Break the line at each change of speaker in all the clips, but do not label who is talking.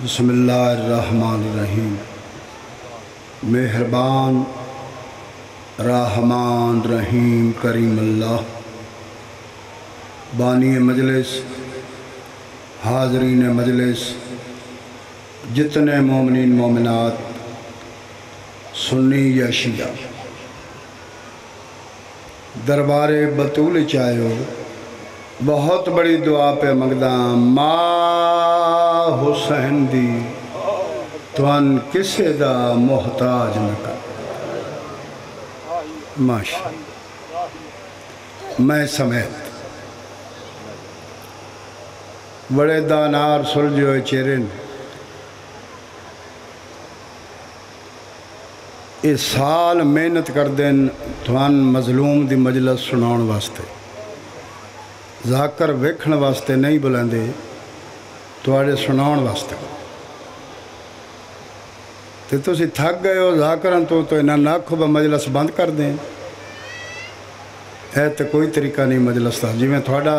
بسم اللہ الرحمن الرحیم۔ مہربان رحمان رحیم کریم اللہ، بانی مجلس، حاضرین مجلس، جتنے مومنین مومنات، سنی یا شیعہ، دربار بطول چاہیو بہت بڑی دعا پہ مگداں ماں حسین دی توان کسے دا محتاج نہ کر۔ ماشاء میں سمیت بڑے دانار سلجھوئے چیرن اس سال محنت کر دین توان مظلوم دی مجلس سناؤن واسطے، ذاکر ویکھن واسطے نہیں بلندے، توڑے سناؤن واسطے۔ تو اسی تھک گئے ہو ذاکران تو انہاں ناکھو با مجلس بند کر دیں، ہے تو کوئی طریقہ نہیں مجلس تھا جی میں تھوڑا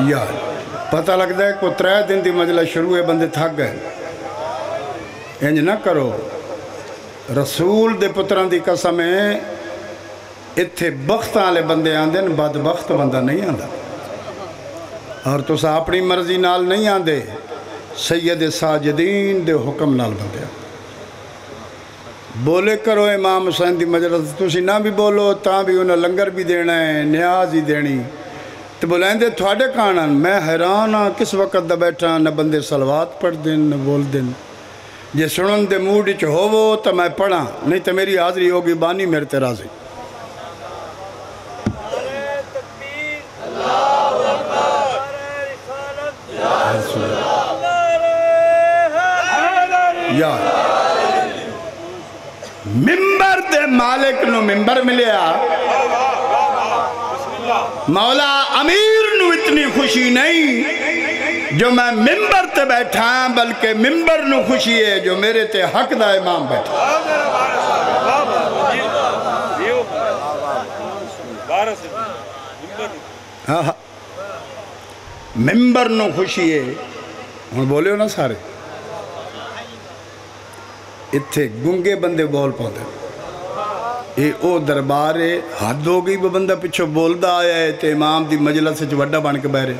یار پتہ لگتا ہے کوئی 3 دن دی مجلس شروع ہے، بندے تھک گئے۔ انج نہ کرو، رسول دے پتران دی قسم ہے، اتھے بخت آلے بندے آندے بد بخت بندہ نہیں آندہ، اور تو سا اپنی مرضی نال نہیں آندے، سید ساجدین دے حکم نال بندے آندے۔ بولے کرو امام حسین دی مجلس، تسی نہ بھی بولو تاں بھی انہیں لنگر بھی دینا ہے، نیاز ہی دینی، تو بولیں دے تھوڑے کانن میں حیران ہاں کس وقت دا بیٹھا نہ بندے صلوات پڑھ دیں نہ بول دیں۔ جے سنن دے موڈ چ ہوو تو میں پڑھاں، نہیں تو میری حاضری ہوگی بانی میرے تے راضی۔ یا ممبر دے مالک نو ممبر ملیا، مولا امیر نو اتنی خوشی نہیں جو میں ممبر تے بیٹھا ہاں، بلکہ ممبر نو خوشی ہے جو میرے تے حق دا امام بیٹھا۔ ممبر نو خوشی ہے، ہوں بولے ہو نا سارے، اتھے گنگے بندے بول پاؤں اے او دربار ہے، حد ہو گئی وہ بندہ پچھو بولدہ آیا ہے تے امام دی مجلس سے وڈا بان کے بہرے۔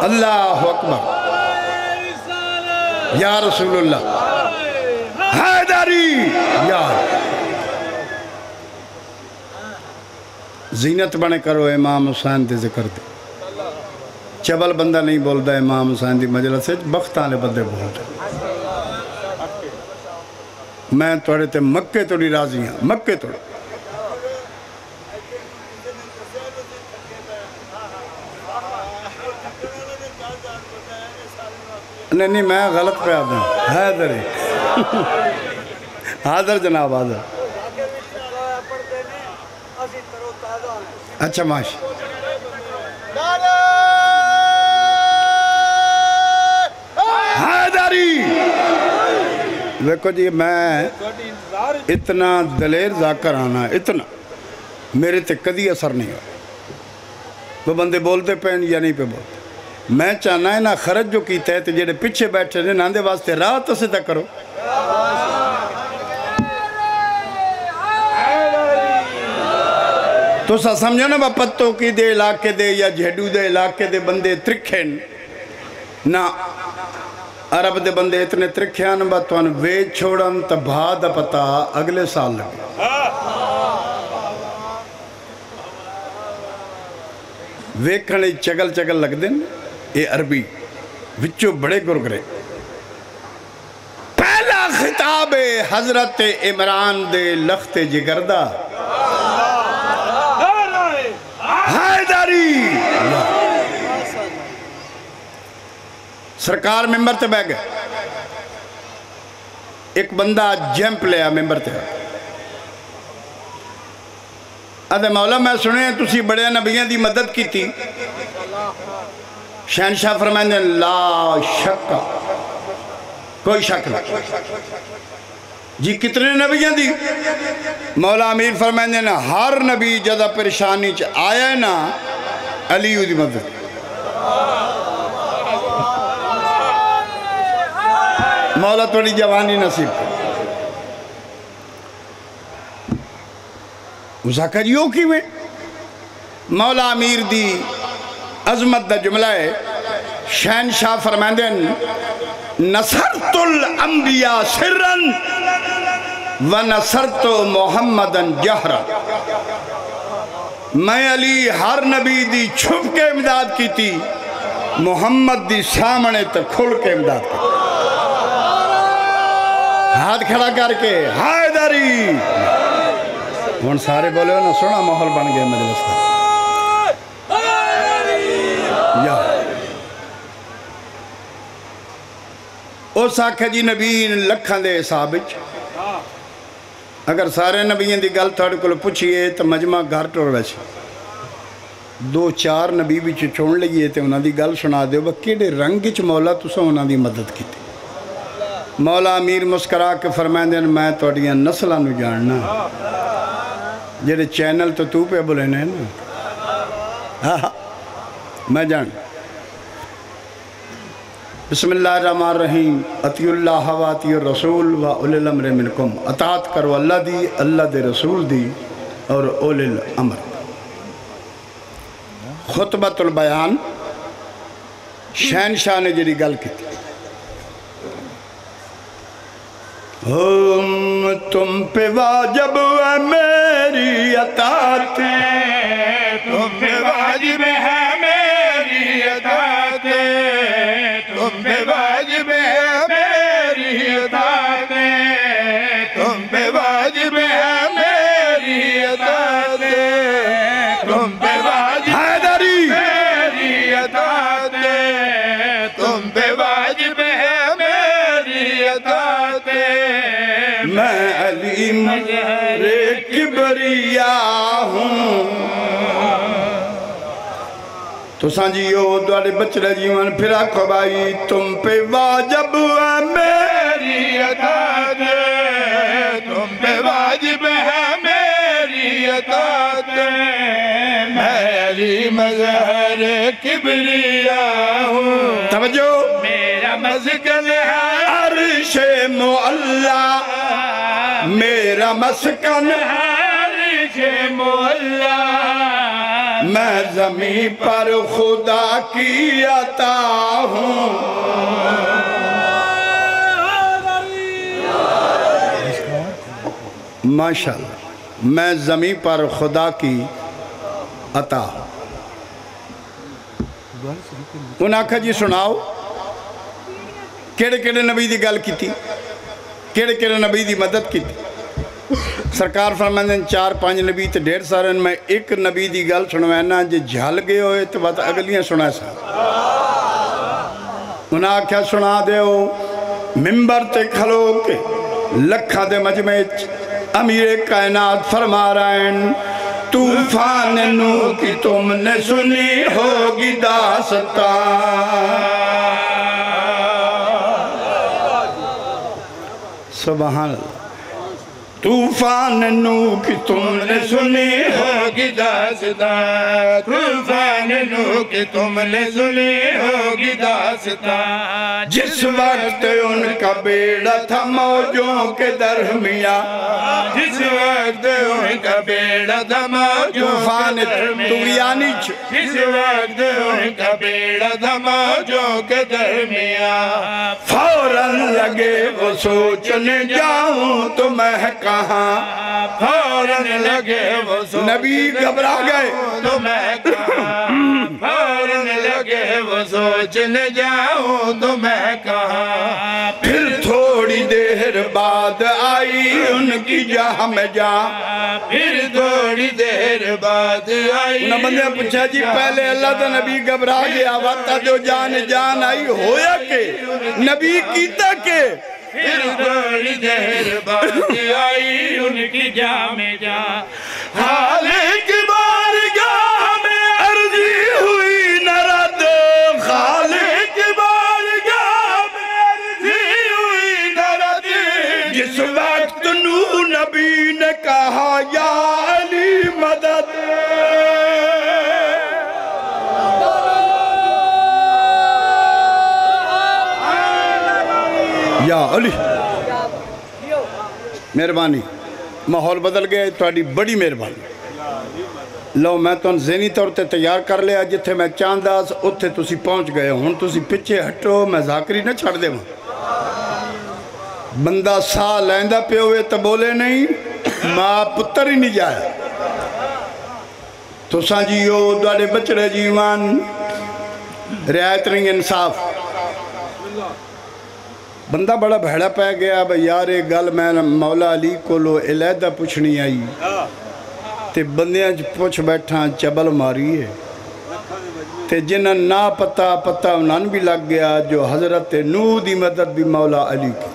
اللہ اکبر یا رسول اللہ حیدری یار زینت بنے کرو امام حسین دے ذکر دے، چبل بندہ نہیں بولدا امام حسین دی مجلس سے، بختانے بندے بولتے۔ میں توڑے تے مکے توڑی راضی ہاں، مکے توڑی نہیں میں غلط پہ آتا ہوں، حیدر حاضر جناب حاضر، اچھا ماشاء حیدری۔ دیکھو جی میں اتنا دلیر ذاکر آنا، اتنا میرے تے کدی اثر نہیں ہوا، وہ بندے بولتے پہن یا نہیں پہ بولتے۔ میں چاہنا ہے نا خرج جو کیتا ہے تو جیڑے پچھے بیٹھے نے ناندے واسطے راہ تو سے تک کرو۔ تو سا سمجھو نا با پتوں کی دے علاقے دے یا جھیڈو دے علاقے دے بندے ترکھیں نا، عرب دے بندے اتنے ترکھیاں با توان ویج چھوڑن تبھا دا پتا اگلے سال لگے۔ ویکھنے چگل چگل لگ دیں، اے عربی وچو بڑے گرگرے۔ پہلا خطاب حضرت عمران دے لخت جگردہ حیدری سرکار ممبر تے بہ گئے، ایک بندہ جمپ لیا ممبر تے، ادھے مولا میں سنے ہیں تسی بڑے نبیوں دی مدد کی تھی، شہنشاہ فرمائیں لا شک، کوئی شک نہیں، جی کتنے نبیاں دی؟ مولا امیر فرمائیں نا ہر نبی جدہ پریشانی چ آیا ہے نا علی دی مدد مولا توڑی جوانی نصیب کر اسا جیو کی میں مولا امیر دی عظمت دا جملہ ہے شہنشاہ فرمائیں دیں نصرت الانبیاء سرن ونصرت محمدن جہرن میں علی ہر نبی دی چھپ کے امداد کی تھی محمد دی سامنے تک کھل کے امداد کی ہاتھ کھڑا کر کے حیدری ہون سارے بولے ہو نا سونا ماحول بن گیا مجلس کا یا اس آکھا جی نبی لکھاں دے حسابچ اگر سارے نبیین دی گل تھوڑے کو پوچھئے تو مجمع گھر ٹور ویسے دو چار نبی بھی چھوڑ لئیے تے انہاں دی گل سنا دے وہ کیڑے رنگ چ مولا تسا انہاں دی مدد کی تھی مولا امیر مسکرا کے فرمائیں دیں میں توڑیاں نسلہ نو جاننا جیڑے چینل تو پہ بولے نا میں جان بسم اللہ الرحمن الرحیم اطیع اللہ و اطیع الرسول و اولی الامر منکم اطاعت کرو اللہ دی اللہ دے رسول دی اور اولی الامر خطبۃ البیان شہنشاہ نے جڑی گل کی تھی تم پہ واجب ہے میری اطاعت
تم پہ واجب ہے میری اطاعت تم پہ واجب ہے میری اطاعت تم پہ واجب ہے میری اطاعت تم پہ واجب
حیدری
میری اطاعت تم پہ واجب ہے میری اطاعت
میں علی مظہر کبریا ہوں تو سانجیو دوارے بچڑے جیون پھر آکھو بھائی تم پہ واجب ہے
میری اطاعت تم پہ واجب ہے میری اطاعت میں علی مظہر کبریا ہوں
توجہ
میرا مسکن ہے
عرش معلا میرا مسکن
عرش معلا
میں زمین پر خدا کی عطا ہوں ماشاءاللہ میں زمین پر خدا کی عطا ہوں انہاں آکھا جی سناؤ کیڑے کیڑے نبی دی گل کی تھی کیڑے کیڑے نبی دی مدد کی تھی سرکار فرمائیں چار پانچ نبی تے ڈھیر سارے میں ایک نبی دی گل سنوینا جے جھال گئے ہوئے تو بات اگلیاں سنا سا انہاں کیا سنا دے ہو ممبر تے کھلو کے لکھا دے مجمع امیر کائنات فرما رہے ہیں طوفان نو کی تم نے سنی ہوگی داستان سبحان اللہ طوفان نو کی تم نے سنی
ہوگی داستان طوفان نو کی تم نے سنی ہوگی داستان
جس وقت ان کا بیڑا تھا موجوں کے درمیان
جس وقت ان کا بیڑا تھا موجوں
طوفان
کے درمیان
طغیانی
جس وقت ان کا بیڑا تھا موجوں کے درمیان
فوراً لگے وہ سوچنے جاؤں تو میں کہاں
فوراً لگے وہ
نبی گھبرا گئے
تو میں کہاں فوراً لگے وہ سوچنے جاؤں تو میں کہاں
پھر تھوڑی دیر بعد آئی ان کی جہاں میں جہاں
پھر تھوڑی دیر بعد آئی
انہاں بندے پوچھا جی پہلے اللہ دا نبی گھبرا گیا وقتا جو جان آئی ہویا کہ نبی کیتا کہ
پھر تھوڑی دیر بعد آئی ان کی جہاں میں جا حال کی بارگاہ میں عرضی ہوئی نہ رد خالق کی بارگاہ میں عرضی ہوئی نہ رد
جس وقت مہربانی ماحول بدل گیا تھوڑی بڑی مہربانی لو میں تو ذہنی طور تے تیار کر لیا جتھے میں چاہتا اتھے تسی پہنچ گئے ہوں تسی پچھے ہٹو میں ذاکری نہ چھڑ دے وہاں بندہ سا لیندہ پہ ہوئے تو بولے نہیں ماں پتر ہی نہیں جایا تو سانجیو دوارے بچڑے جیوان رعایت نہیں انصاف بندہ بڑا بھیڑا پہ گیا بھئی یار ایک گل میں مولا علی کو لو علیحدہ پوچھنی آئی تے بندیاں پوچھ بیٹھا چبل ماری ہے تے جنہاں نا پتہ انہاں بھی لگ گیا جو حضرت نوح دی مدد بھی مولا علی کی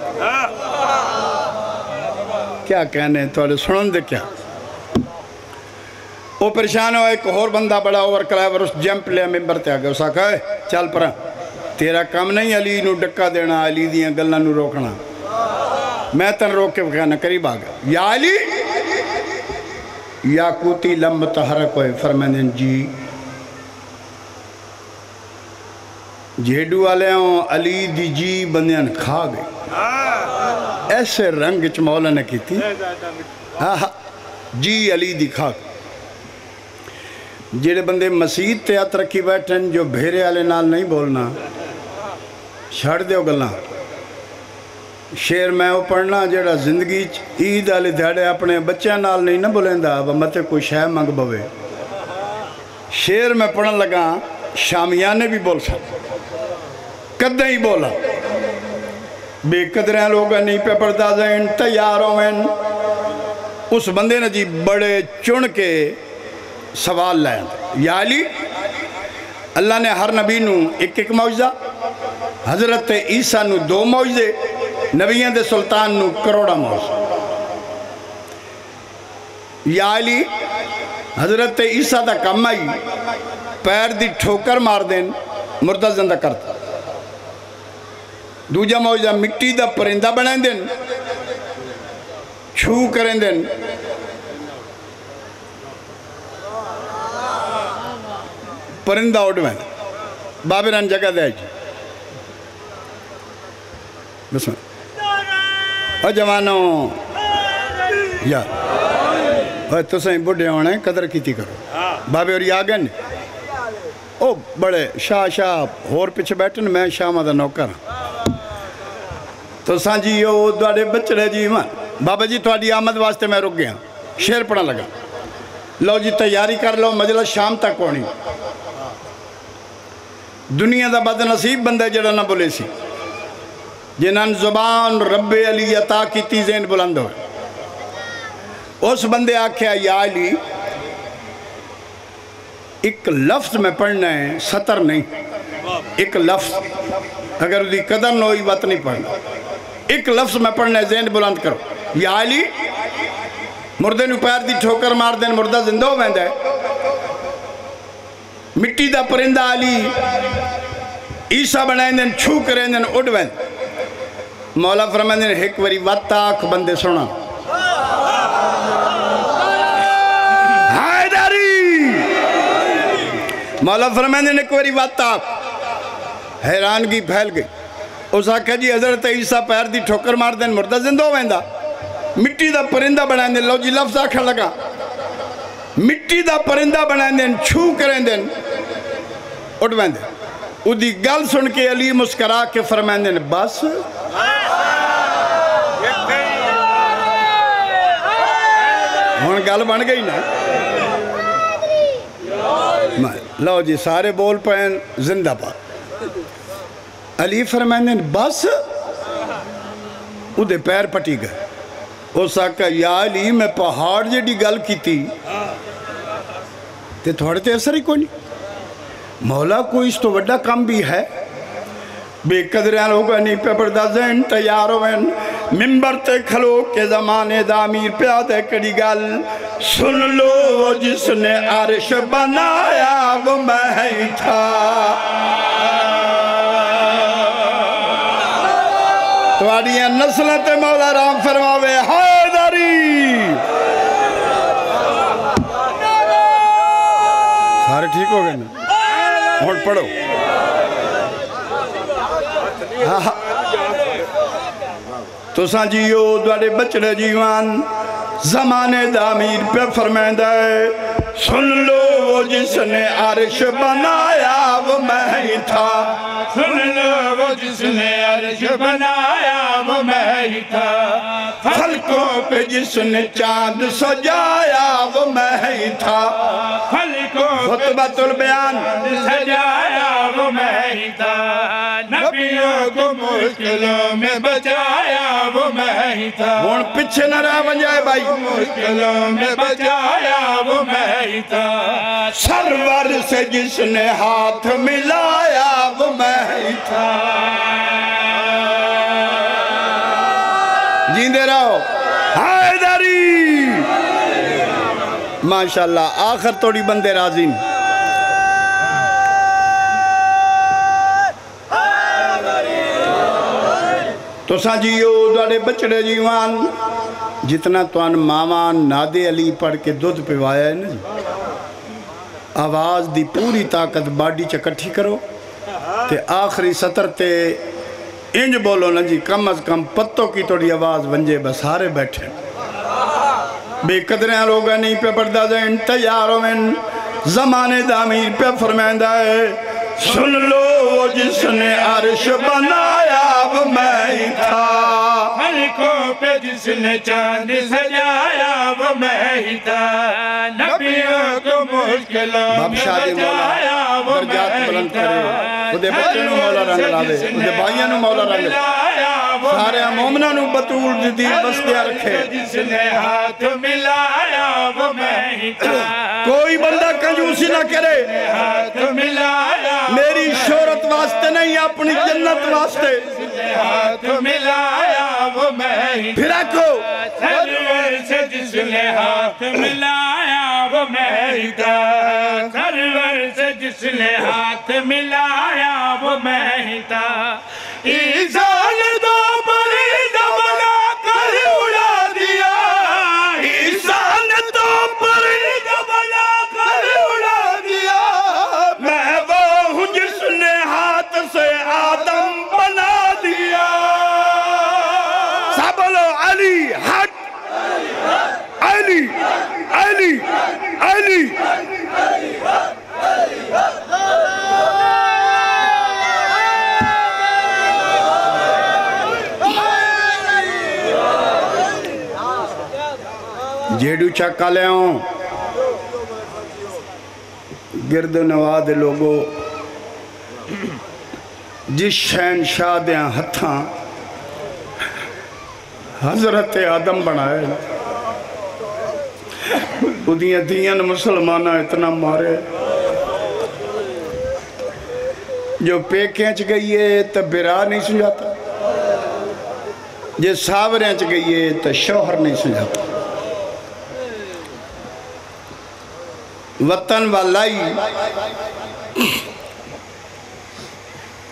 کیا کہنے تو سنن دے کیا وہ پریشان ہو ایک اور بندہ بڑا اوور کلائیور اس جمپ لیا ممبر تے آگیا اسا کہے چل پرا تیرا کام نہیں علی نو ڈکا دینا علی دیاں گلنا نو روکنا میں تن روک کے کہنا قریب آگا یا علی یا کوتی لم متحرک ہوئے فرمائیں جی جھیڈو والے ہوں علی دی جی بندیاں کھا گئی ایسے رنگ چ مولا نے کی تھی جی علی دی کھا گئی جیڑے بندے مسجد تے ہاتھ رکھی بیٹھن جو بھیرے والے نال نہیں بولنا چھڑ دیو گلنا شیر میں وہ پڑھنا جیڑا زندگی عید والے دھاڑے اپنے بچیاں نال نہیں نہ بولیندا متے کوئی شے منگ بوے شیر میں پڑھن لگا شامیانے بھی بول سکتے کدے ہی بولا بے قدریں لوگ نہیں پہ پڑھتا زین تیاروں میں اس بندے نے جی بڑے چن کے سوال لائیں یا علی اللہ نے ہر نبی نو ایک معجزہ حضرت عیسیٰ نو 2 معجزے نبیوں دے سلطان نو کروڑا معجزہ یا علی حضرت عیسیٰ دا کم آئی پیر دی ٹھوکر مار دین مردہ زندہ کرتا دوجہ معجزہ مٹی دا پرندہ بنائیں دین چھو کریں دین پرندہ اڑویں بابران جگہ دے جی بسم اللہ او جوانوں یار تو سہیں بڑھے ہونے قدر کیتی کرو بابے اور یہ آگئے نہیں او بڑے شاہ ہور پیچھے بیٹھن میں شاہ مدہ نوکر تو سانجی یو دوارے بچڑے جی مان بابا جی تو آڈی آمد واسطے میں رک گیا شیر پڑھا لگا لو جی تیاری کر لو مجلس شام تک ہونی دنیا دا بد نصیب بندے جڑا نہ بولے سی جنہاں زبان رب علی عطا کی تیزین بلند ہوئے اس بندے آکھیا یا علی ایک لفظ میں پڑھنا ہے سطر نہیں ایک لفظ اگر دی قدر نہ ہوئی بات نہیں پڑھنا ایک لفظ میں پڑھنا ہے ذہن بلند کرو یا علی مردے نو پیر دی ٹھوکر مار دین مردہ زندہ ہو بیندہ ہے مٹی دا پرندہ علی عیسیٰ بنائیں دین چھو کریں دین اڑ وین مولا فرمائیں دین ایک وری واتاک بندے سونا حیدری مولا فرمائیں دین ایک وری واتاک حیرانگی پھیل گئی اس آکھا جی حضرت عیسیٰ پیر دی ٹھوکر مار دین مردہ زندہ ہو ویندہ مٹی دا پرندہ بنائیں دین لو جی لفظ آکھا لگا مٹی دا پرندہ بنائیں دین چھو کریں دین اٹھ وین دین او دی گل سن کے علی مسکرا کے فرمائیں دین بس ہون گل بن گئی نا لو جی سارے بول پہن زندہ پا علی فرمائیں دین بس او دے پیر پٹی گئے اس آکھا یا علی میں پہاڑ جیڑی گل کی تھی تے تھوڑے تے اثر ہی کوئی نہیں مولا کوئی اس تو وڈا کام بھی ہے بے قدریاں لوگا نہیں پہ پردہ ذہن تیار ہوئیں ممبر تے کھلو کے زمانے دا امیر پیادے کڑی گل سن لو جس نے عرش بنایا وہ میں ہی تھا تو آڑیاں نسلت مولا رام فرماوے حیدری سارے ٹھیک ہو گئے نا اور پڑھو تو سانجیو دوڑے بچڑے جیوان زمانے دا امیر پہ فرمائندہ ہے سن لو وہ جس نے عرش بنایا وہ میں ہی تھا
سن لو وہ جس نے عرش بنایا وہ میں ہی تھا
فلکوں پہ جس نے چاند سجایا وہ میں ہی تھا
فلکوں پہ
خطبۃ البیان
سجایا وہ میں ہی تھا نبیوں کو مشکلوں میں بچایا وہ میں ہی تھا
ہون پچھے نہ رہ ونجائے بھائی
مشکلوں میں بچایا وہ میں ہی تھا
سرور سے جس نے ہاتھ ملایا وہ میں ہی تھا جیندے رہو حیدری ماشاءاللہ آخر توڑی بندے راضی تو سانجیو دوڑے بچڑے جیوان جتنا توان مامان نادے علی پڑھ کے دودھ پیوایا ہے نا جی آواز دی پوری طاقت باڈی چکٹھی کرو تے آخری سطر تے انج بولو نا جی کم از کم پتوں کی توڑی آواز ونجے بسارے بیٹھے بے قدریں لوگا نہیں پہ پردہ دیں تیاروں میں زمانے دامیر پہ فرمائندہ ہے سن لو وہ جس نے عرش بنایا وہ میں ہی تھا
فلکوں پہ جس نے چاند سجایا وہ میں ہی تھا نبیوں کو مشکلوں میں بچایا وہ میں ہی تھا
خودے بچے نو مولا رنگ لاوے خودے بھائیاں نو مولا رنگ سارے مومنہ نو بطول دی بستیاں رکھے
جس نے ہاتھ ملایا وہ میں ہی تھا
کوئی بندہ کنجوسی نہ کرے
ہاتھ ملایا
میری شہرت واسطے نہیں اپنی جنت واسطے
ہاتھ ملایا وہ میں ہی
پھر آکھو
سرور سے جس نے ہاتھ ملایا وہ میں ہی تھا سرور سے جس نے ہاتھ ملایا وہ میں ہی تھا عیسیٰ نے دو پرندہ بنا کر اڑا دیا عیسیٰ نے دو پرندہ بنا کر اڑا دیا
میں وہ ہوں جس نے ہاتھ سے آدم بنا دیا سب بولو علی حق علی علی علی جیڑو چکا لے ہوں گرد و نواد لوگو جس شہنشاہ دیاں ہتھاں حضرت آدم بنائے ادھیاں دیاں مسلمانہ اتنا مارے جو پے کینچ گئی ہے تو برا نہیں سنجاتا جو ساورینچ گئی ہے تو شوہر نہیں سنجاتا وطن والائی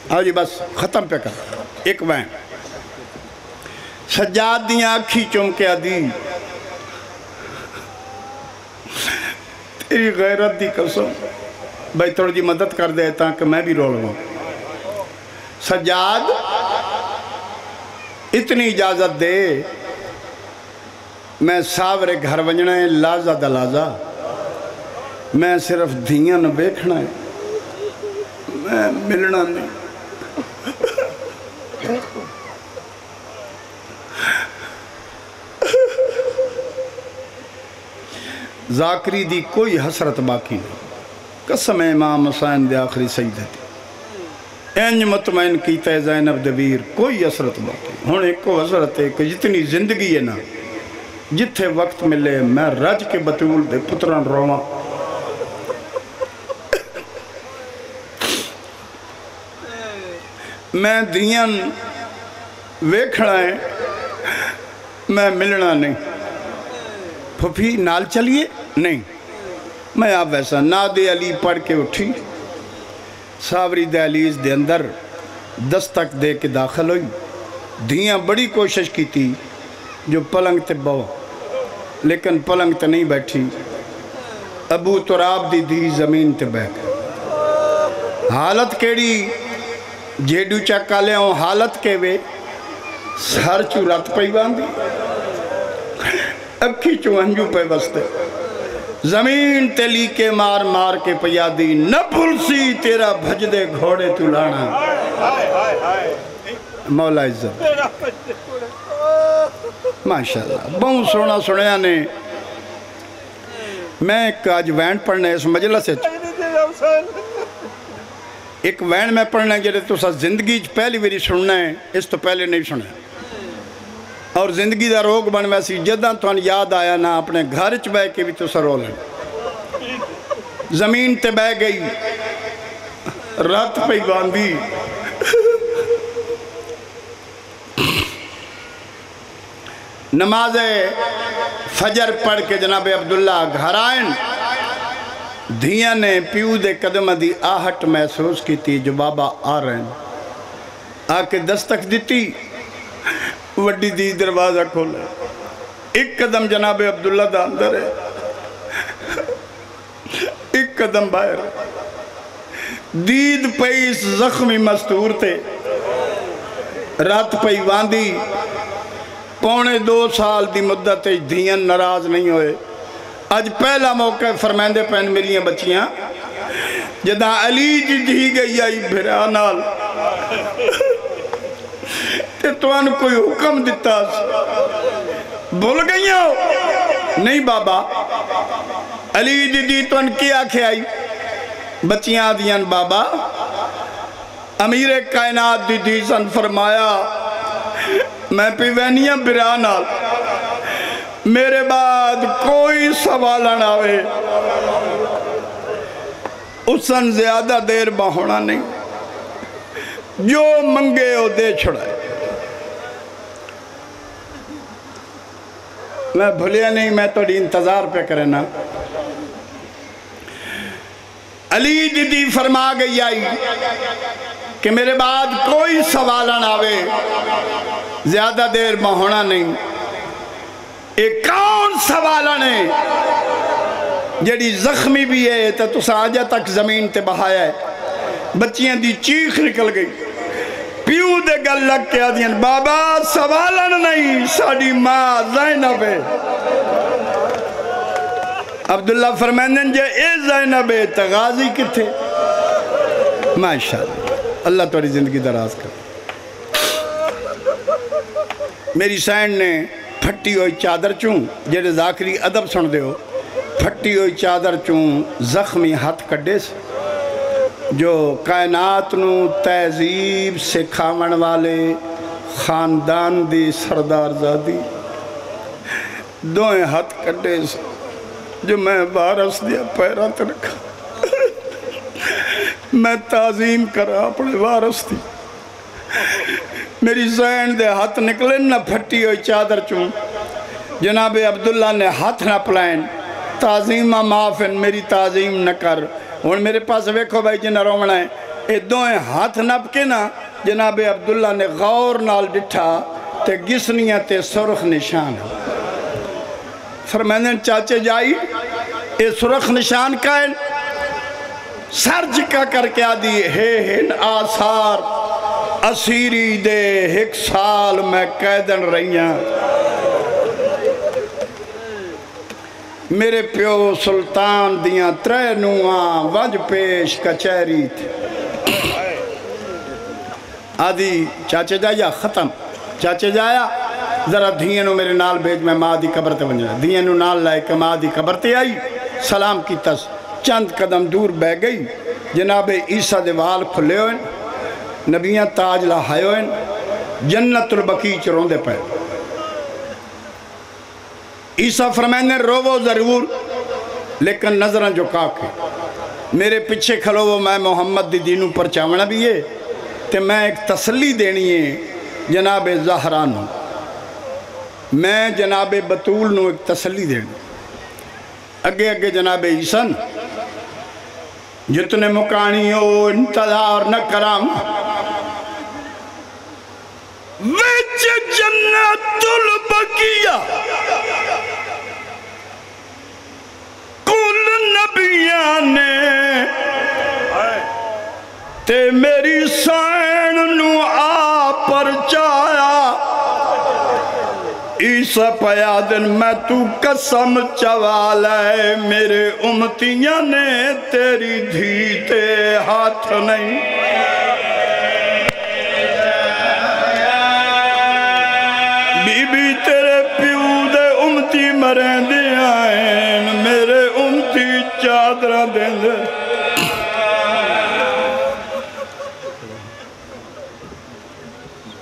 آجی بس ختم پہ کر ایک وین سجاد دیاں اکھی چمکے آدھی تیری غیرت دی قسم بھائی تھوڑی جی مدد کر دے تاکہ میں بھی رول ہوں سجاد اتنی اجازت دے میں ساورے گھر ونجنا ہے لازہ دلازہ میں صرف دھیاں نہ بیکھنا ہے میں ملنا نہیں ذاکری دی کوئی حسرت باقی نہیں قسم امام حسین دے آخری سجدے دی انج مطمئن کیتا ہے زینب دبیر کوئی حسرت باقی ہون ایک کو حسرت ہے کہ جتنی زندگی ہے نا جتھے وقت ملے میں رج کے بطول دے پتران رواں میں دیاں ویکھنا ہے میں ملنا نہیں پھپھی نال چلیے نہیں میں آپ ویسا نادے علی پڑھ کے اٹھی ساوری دہلیز دے اندر دستک دے کے داخل ہوئی دھیاں بڑی کوشش کی تھی جو پلنگ تے بو لیکن پلنگ تے نہیں بیٹھی ابو تراب دی دی زمین تے بیٹھ حالت کیڑی جیڈو چکا لے ہوں حالت کے وے سر چو رت پئی باندھی اکھی چو انجو پہ بستے زمین تے لیکے مار مار کے پیادی نہ بھلسی تیرا بھج دے گھوڑے تو لانا مولا عزت ماشاءاللہ بہت سونا سنیا نے میں ایک آج وین پڑھنے اس مجلس سے ایک وین میں پڑھنے جڑے تو سا زندگی پہلی ویری سننا ہے اس تو پہلے نہیں سنا اور زندگی دا روگ بن ویسی جدہ تو ان یاد آیا نا اپنے گھر چ بے کے بھی تو سرول ہے زمین تے بے گئی رات پہ باندھی نماز فجر پڑھ کے جناب عبداللہ گھر آئیں دھیاں نے پیو دے قدم دی آہٹ محسوس کی تھی جو بابا آ رہے ہیں آ کے دستک دیتی وڈی دی دروازہ کھولے ایک قدم جناب عبداللہ دا اندر ہے ایک قدم باہر دید پیس زخمی مستور تے رات پئی واندی 2.25 سال دی مدت دھیاں ناراض نہیں ہوئے آج پہلا موقع فرمیندے پہن ملیاں بچیاں جدہ علی جی گئی آئی بھرا نال تے تو ان کوئی حکم دیتا بھول گئی ہو نہیں بابا علی جی تو ان کی آنکھیں آئی بچیاں دیاں بابا امیر کائنات دی سن فرمایا میں پیوینیاں بھرا نال میرے بعد کوئی سوالہ نہ ہوئے اسن زیادہ دیر ہونا نہیں جو منگے ہو دے چھڑائے میں بھولیا نہیں میں تو انتظار پہ کرے نا علی دیدی فرما گئی آئی کہ میرے بعد کوئی سوالہ نہ ہوئے زیادہ دیر ہونا نہیں ایک کون سوالہ نے جڑی زخمی بھی ہے تو ساجہ تک زمین تے بہایا ہے بچیاں دی چیخ نکل گئی پیو دے گل لگ کے آدھیں بابا سوالہ نہیں ساڑی ماں زینب ہے عبداللہ فرمائندن جے اے زینب ہے تغازی کتھے ماشاءاللہ اللہ توڑی زندگی دراز کر میری سینڈ نے پھٹی ہوئی چادر چون جیڑے ذاکری ادب سن دے ہو پھٹی ہوئی چادر چون زخمی ہاتھ کڈے سے جو کائنات نو تہذیب سکھاون والے خاندان دی سردار زادی دوئیں ہاتھ کڈے سے جو میں وارث دیا پیران تے رکھا میں تعظیم کرا اپنے وارث دی میری زین دے ہاتھ نکلیں نہ پھٹی ہوئی چادر چون جناب عبداللہ نے ہاتھ نہ پلائیں تعظیمہ معافن میری تعظیم نہ کر اور میرے پاس ویکھو بھائی جنہ رومنا ہے اے دوئیں ہاتھ نپ کے نا جناب عبداللہ نے غور نال ڈٹھا تے گسنیاں تے سرخ نشان فرمائندن چاچے جائی اے سرخ نشان کائن سر جکا کر کے آدھی ہے ہن آثار اسیری دے 1 سال میں قیدن رہیاں میرے پیو سلطان دیاں 3 نواں وج پیش کچہری تھی آدھی چاچے جایا ختم چاچے جایا ذرا دھینوں میرے نال بھیج میں ماں دی قبر تے ونجا دھینوں نال لائے کہ ماں دی قبر تے آئی سلام کی تس چند قدم دور بہ گئی جناب عیسیٰ دے وال کھلے ہوئے نبیاں تاج لہائے ہوئے جنت البقیع چرون دے پہ عیسیٰ فرمائیں روو ضرور لیکن نظریں جو کاکے میرے پیچھے کھلو وہ میں محمد دی دینوں پر چاونا بھی ہے کہ میں ایک تسلی دینی ہے جناب زہرانوں میں جناب بطول نو ایک تسلی دینی اگے اگے جناب عیسیٰ جتنے مکانی ہو انتظار نہ کرام وچ جنت البقیہ کل نبیاں نے تے میری سین نو آ پر چایا عیسیٰ پیا دن میں تو قسم چوالا ہے میرے امتیاں نے تیری دھی تے ہاتھ نہیں بی بی تیرے پیو دے امتی مرین دے آئین میرے امتی چادرہ دیں دے